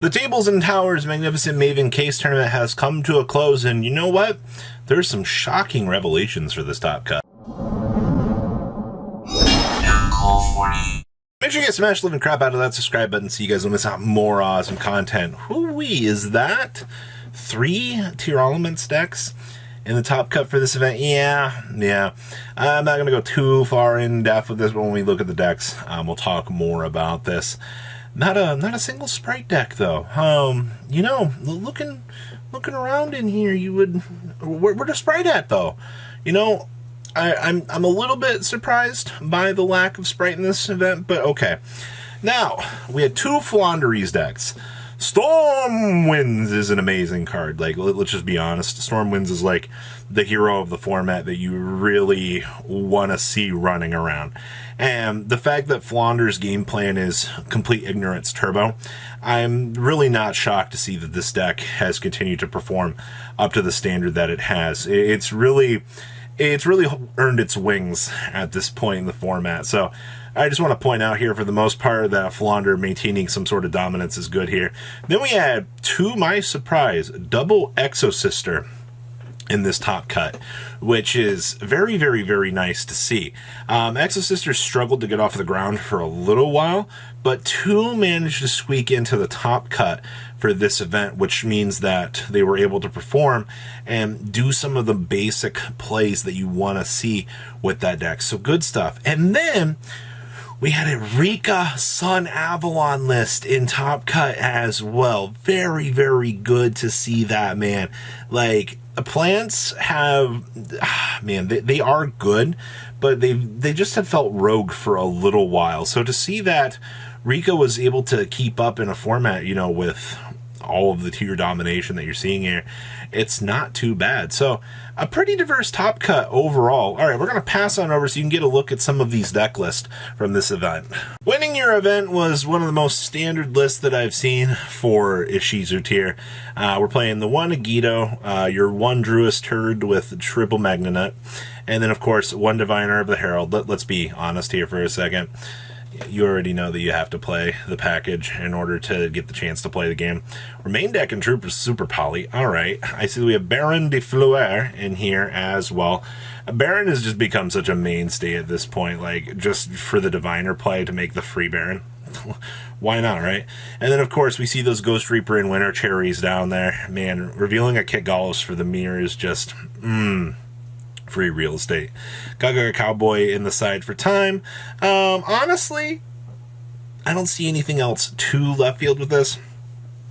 The Tables and Towers Magnificent Maven Case Tournament has come to a close, and you know what? There's some shocking revelations for this top cut. Make sure you guys smash the living crap out of that subscribe button so you guys don't miss out more awesome content. Hoo-wee, is that 3 Tier Elements decks in the top cut for this event? Yeah. I'm not going to go too far in depth with this, but when we look at the decks, we'll talk more about this. Not a single Sprite deck though. You know, looking around in here, you would. Where the Sprite at though? You know, I'm a little bit surprised by the lack of Sprite in this event, but okay. Now we had 2 Flaunderies decks. Stormwinds is an amazing card. Like, let's just be honest. Stormwinds is like the hero of the format that you really want to see running around. And the fact that Flaunder's game plan is Complete Ignorance Turbo, I'm really not shocked to see that this deck has continued to perform up to the standard that it has. It's really earned its wings at this point in the format. So I just want to point out here, for the most part, that Flaunder maintaining some sort of dominance is good here. Then we had, to my surprise, double Exosister in this top cut, which is very, very, very nice to see. Exosister struggled to get off the ground for a little while, but 2 managed to squeak into the top cut for this event, which means that they were able to perform and do some of the basic plays that you want to see with that deck. So good stuff. And then we had a Rika Sun Avalon list in top cut as well. Very, very good to see that, man. Like, plants have, man, they are good, but they just have felt rogue for a little while. So to see that Rika was able to keep up in a format, you know, with all of the tier domination that you're seeing here, it's not too bad. So a pretty diverse top cut overall. All right, we're going to pass on over so you can get a look at some of these deck lists from this event. Winning your event was one of the most standard lists that I've seen for Ishizu tier. We're playing the 1 Agito, your 1 Druist Turd with triple Magnanet, and then of course 1 Diviner of the Herald. Let's be honest here for a second. You already know that you have to play the package in order to get the chance to play the game. Our main deck and troop is super poly. Alright, I see we have Baron de Fleur in here as well. Baron has just become such a mainstay at this point, like, just for the Diviner play to make the free Baron. Why not, right? And then, of course, we see those Ghost Reaper and Winter Cherries down there. Man, revealing a Kit Gallos for the mirror is just, free real estate. Gaga Cowboy in the side for time. Honestly, I don't see anything else too left field with this.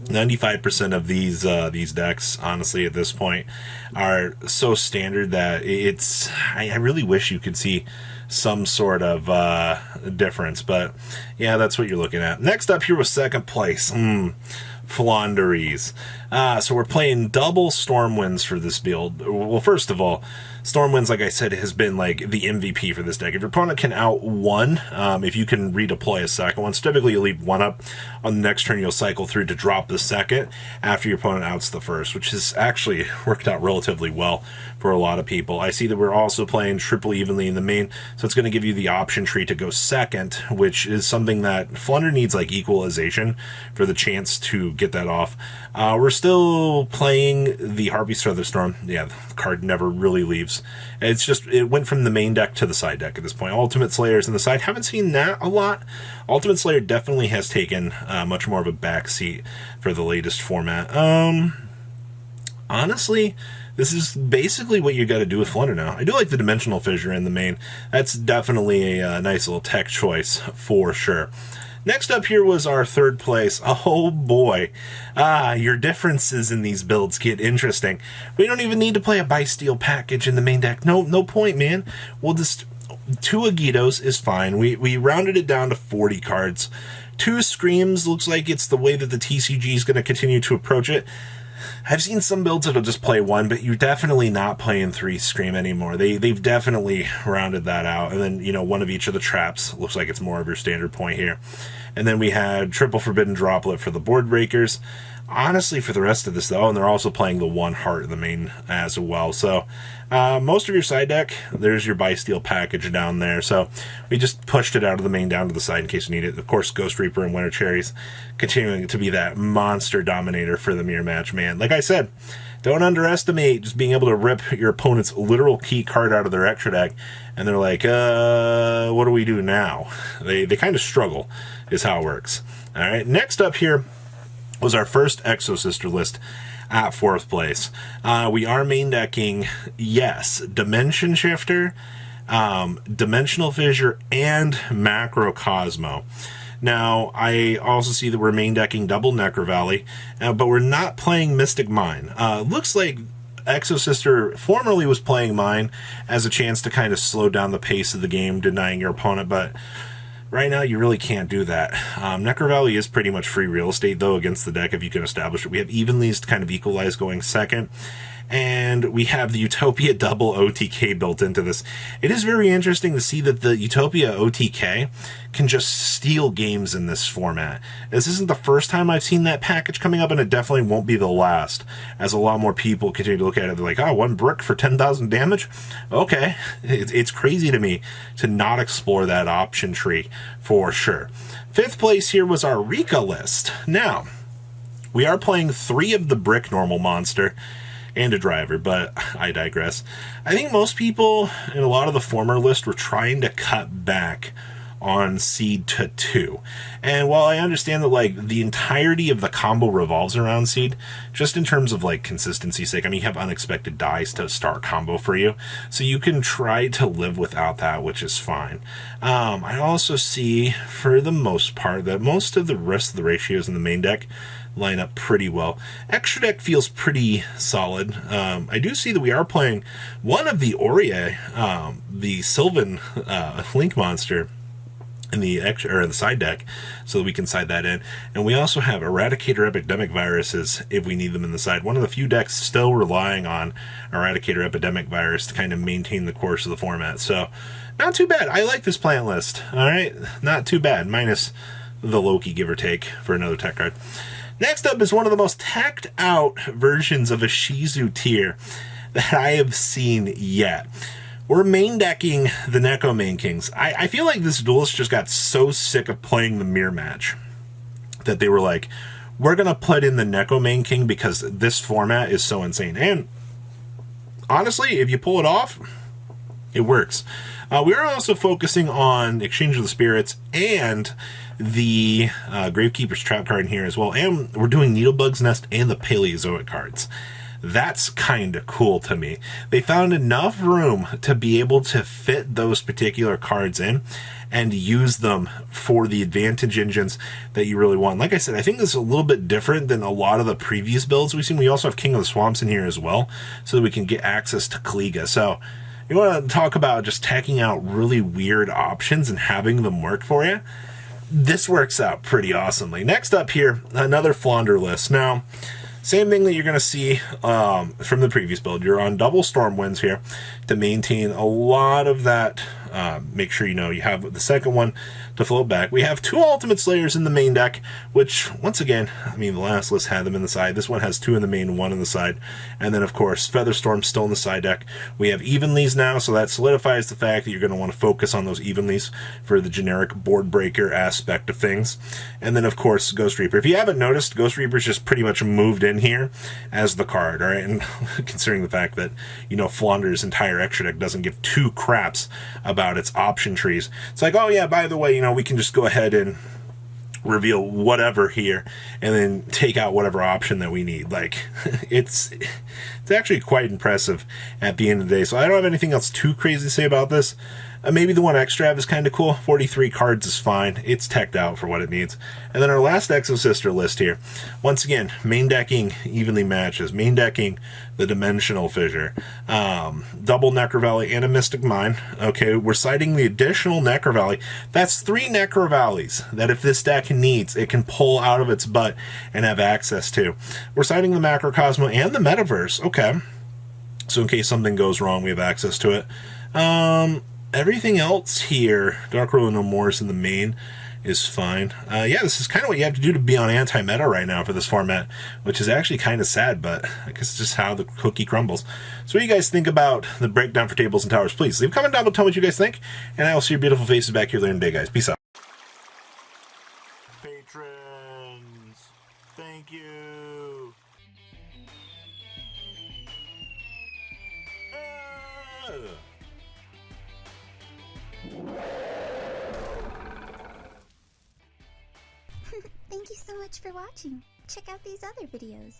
95% of these decks, honestly, at this point, are so standard that it's. I really wish you could see some sort of difference, but yeah, that's what you're looking at. Next up here was second place. Flaunderies. So we're playing double Stormwinds for this build. Well, first of all, Stormwinds, like I said, has been like the MVP for this deck. If your opponent can out 1, if you can redeploy a second one, so typically you leave 1 up. On the next turn, you'll cycle through to drop the second after your opponent outs the first, which has actually worked out relatively well for a lot of people. I see that we're also playing triple evenly in the main, so it's going to give you the option tree to go second, which is something that Flunder needs, like equalization for the chance to get that off. We're still playing the Harpy's Featherstorm. Yeah, the card never really leaves. It's just, it went from the main deck to the side deck at this point. Ultimate Slayer's in the side. Haven't seen that a lot. Ultimate Slayer definitely has taken much more of a backseat for the latest format. Honestly, this is basically what you got to do with Flunder now. I do like the Dimensional Fissure in the main. That's definitely a nice little tech choice for sure. Next up here was our third place. Oh boy. Your differences in these builds get interesting. We don't even need to play a Bysteel package in the main deck. No point, man. We'll just... 2 Agitos is fine. We rounded it down to 40 cards. 2 Screams looks like it's the way that the TCG is going to continue to approach it. I've seen some builds that'll just play 1, but you're definitely not playing 3 Scream anymore. They've definitely rounded that out. And then, you know, 1 of each of the traps looks like it's more of your standard point here. And then we had triple Forbidden Droplet for the board breakers. Honestly, for the rest of this, though, and they're also playing the one heart in the main as well. So most of your side deck, there's your Bysteel package down there. So we just pushed it out of the main down to the side in case you need it. Of course, Ghost Reaper and Winter Cherries continuing to be that monster dominator for the mirror match, man. Like I said, don't underestimate just being able to rip your opponent's literal key card out of their extra deck, and they're like, what do we do now? They kind of struggle, is how it works. All right, next up here was our first Exosister list at 4th place. We are main decking, yes, Dimension Shifter, Dimensional Fissure, and Macrocosmo. Now, I also see that we're main decking double Necro Valley, but we're not playing Mystic Mine. Looks like Exosister formerly was playing Mine as a chance to kind of slow down the pace of the game, denying your opponent, but right now you really can't do that. Necro Valley is pretty much free real estate, though, against the deck if you can establish it. We have Evenly's to kind of equalize going second. And we have the Utopia double OTK built into this. It is very interesting to see that the Utopia OTK can just steal games in this format. This isn't the first time I've seen that package coming up, and it definitely won't be the last, as a lot more people continue to look at it. They're like, oh, 1 brick for 10,000 damage? Okay. It's crazy to me to not explore that option tree for sure. 5th place here was our Rika list. Now, we are playing 3 of the brick normal monster and a driver, but I digress. I think most people in a lot of the former list were trying to cut back on seed to 2. And while I understand that like the entirety of the combo revolves around seed, just in terms of like consistency's sake, I mean, you have unexpected dice to start combo for you, so you can try to live without that, which is fine. I also see, for the most part, that most of the rest of the ratios in the main deck line up pretty well. Extra deck feels pretty solid. I do see that we are playing one of the Aurea, the Sylvan Link monster in the extra or the side deck, so that we can side that in. And we also have Eradicator Epidemic Viruses if we need them in the side. One of the few decks still relying on Eradicator Epidemic Virus to kind of maintain the course of the format. So not too bad. I like this plant list. All right, not too bad, minus the Loki, give or take, for another tech card. Next up is one of the most tacked out versions of a Shizu tier that I have seen yet. We're main decking the Neko Main Kings. I feel like this duelist just got so sick of playing the mirror match that they were like, we're going to put in the Neko Main King because this format is so insane. And honestly, if you pull it off, it works. We are also focusing on Exchange of the Spirits and the Gravekeeper's Trap card in here as well. And we're doing Needlebug's Nest and the Paleozoic cards. That's kind of cool to me. They found enough room to be able to fit those particular cards in and use them for the advantage engines that you really want. Like I said, I think this is a little bit different than a lot of the previous builds we've seen. We also have King of the Swamps in here as well, so that we can get access to Kliga. So you want to talk about just tacking out really weird options and having them work for you? This works out pretty awesomely. Next up here, another Flaunder list. Now, same thing that you're going to see from the previous build. You're on double Stormwinds here to maintain a lot of that. Make sure you know you have the second one to float back. We have 2 Ultimate Slayers in the main deck, which, once again, I mean, the last list had them in the side. This one has 2 in the main, 1 in the side. And then, of course, Featherstorm's still in the side deck. We have Evenlys now, so that solidifies the fact that you're going to want to focus on those Evenlys for the generic board breaker aspect of things. And then, of course, Ghost Reaper. If you haven't noticed, Ghost Reaper's just pretty much moved in here as the card, all right? And considering the fact that, you know, Flaunder's entire extra deck doesn't give 2 craps about its option trees. It's like, oh yeah, by the way, you know, we can just go ahead and reveal whatever here and then take out whatever option that we need. Like, it's actually quite impressive at the end of the day. So I don't have anything else too crazy to say about this. Maybe the one extra is kind of cool. 43 cards is fine. It's teched out for what it needs. And then our last Exosister list here. Once again, main decking evenly matches. Main decking the Dimensional Fissure. Double Necro Valley and a Mystic Mine. Okay, we're citing the additional Necro Valley. That's 3 Necro Valleys that if this deck needs, it can pull out of its butt and have access to. We're citing the Macrocosmo and the Metaverse. Okay. So in case something goes wrong, we have access to it. Everything else here, Dark World No More is in the main. is fine. Yeah, this is kind of what you have to do to be on anti-meta right now for this format, which is actually kind of sad, but I guess it's just how the cookie crumbles. So what do you guys think about the breakdown for tables and towers? Please leave a comment down below, tell me what you guys think, and I will see your beautiful faces back here later today, guys. Peace out. Patrons, thank you. Thank you so much for watching. Check out these other videos.